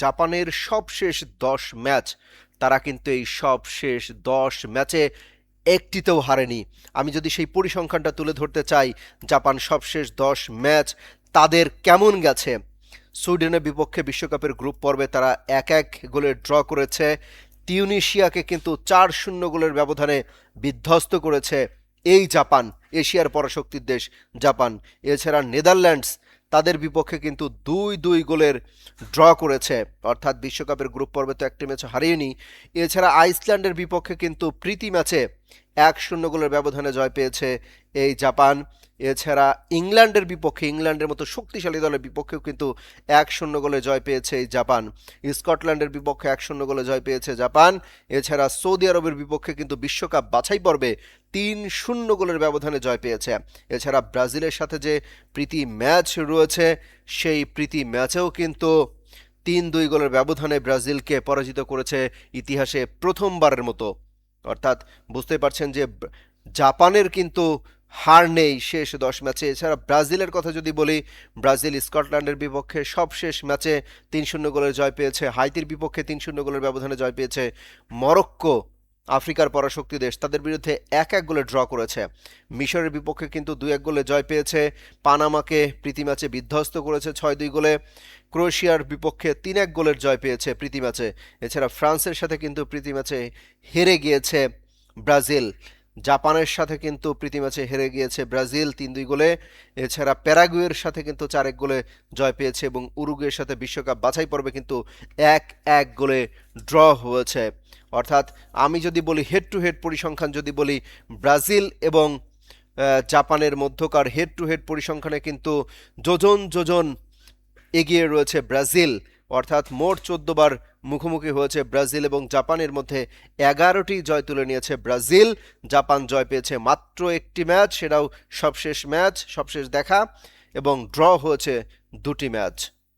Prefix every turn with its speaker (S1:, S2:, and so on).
S1: জাপানের সবশেষ 10 ম্যাচ তারা কিন্তু এই সবশেষ 10 ম্যাচে একটিতেও হারেনি। আমি যদি সেই পরিসংখ্যানটা তুলে ধরতে চাই, জাপান সবশেষ 10 ম্যাচ তাদের কেমন গেছে। সুইডেনের বিপক্ষে বিশ্বকাপের গ্রুপ পর্বে তারা 1-1 গোলে ড্র করেছে। তিউনিশিয়াকে কিন্তু 4-0 গোলের ব্যবধানে বিধ্বস্ত করেছে এই জাপান, এশিয়ার পরাশক্তির দেশ জাপান। এছাড়া নেদারল্যান্ডস তাদের বিপক্ষে কিন্তু 2-2 গোলের ড্র করেছে, অর্থাৎ বিশ্বকাপের গ্রুপ পর্বে তো একটি ম্যাচ হারিয়েনি। এছাড়া আইসল্যান্ডের বিপক্ষে কিন্তু প্রীতি ম্যাচে 1-0 গোলের ব্যবধানে জয় পেয়েছে এই জাপান। এছাড়া ইংল্যান্ডের বিপক্ষে, ইংল্যান্ডের মতো শক্তিশালী দলের বিপক্ষেও কিন্তু 1-0 গোলে জয় পেয়েছে এই জাপান। স্কটল্যান্ডের বিপক্ষে 1-0 গোলে জয় পেয়েছে জাপান। এছাড়া সৌদি আরবের বিপক্ষে কিন্তু বিশ্বকাপ বাছাই পর্বে 3-0 গোলের ব্যবধানে জয় পেয়েছে। এছাড়া ব্রাজিলের সাথে যে প্রীতি ম্যাচ রয়েছে, সেই প্রীতি ম্যাচেও কিন্তু 3-2 গোলের ব্যবধানে ব্রাজিলকে পরাজিত করেছে ইতিহাসে প্রথমবারের মতো। অর্থাৎ বুঝতে পারছেন যে জাপানের কিন্তু হার নেই শেষ 10 ম্যাচে। এছাড়া ব্রাজিলের কথা যদি বলি, ব্রাজিল স্কটল্যান্ডের বিপক্ষে সবশেষ ম্যাচে 3-0 গোলের জয় পেয়েছে। হাইতির বিপক্ষে 3-0 গোলের ব্যবধানে জয় পেয়েছে। মরক্কো, আফ্রিকার পরাশক্তি দেশ, তাদের বিরুদ্ধে 1-1 গোলে ড্র করেছে। মিশরের বিপক্ষে কিন্তু 2-1 গোলে জয় পেয়েছে। পানামাকে প্রীতি ম্যাচে বিধ্বস্ত করেছে 6-2 গোলে। ক্রোয়েশিয়ার বিপক্ষে 3-1 গোলের জয় পেয়েছে প্রীতি ম্যাচে। এছাড়া ফ্রান্সের সাথে কিন্তু প্রীতি ম্যাচে হেরে গিয়েছে ব্রাজিল। জাপানের সাথে কিন্তু প্রীতি ম্যাচে হেরে গিয়েছে ব্রাজিল 3-2 গোলে। এছাড়া প্যারাগুয়ের সাথে কিন্তু 4-1 গোলে জয় পেয়েছে এবং উরুগুয়ের সাথে বিশ্বকাপ বাছাই পর্বে কিন্তু 1-1 গোলে ড্র হয়েছে। অর্থাৎ আমি যদি বলি হেড টু হেড পরিসংখ্যান, যদি বলি ব্রাজিল এবং জাপানের মধ্যকার হেড টু হেড পরিসংখ্যানে কিন্তু যোজন যোজন এগিয়ে রয়েছে ব্রাজিল। অর্থাৎ মোট 14 বার মুখোমুখি হয়েছে ব্রাজিল এবং জাপানের মধ্যে 11টি জয় তুলে নিয়েছে ব্রাজিল। জাপান জয় পেয়েছে মাত্র একটি ম্যাচ, সেটাও সবশেষ ম্যাচ, সবশেষ দেখা, এবং ড্র হয়েছে 2টি ম্যাচ।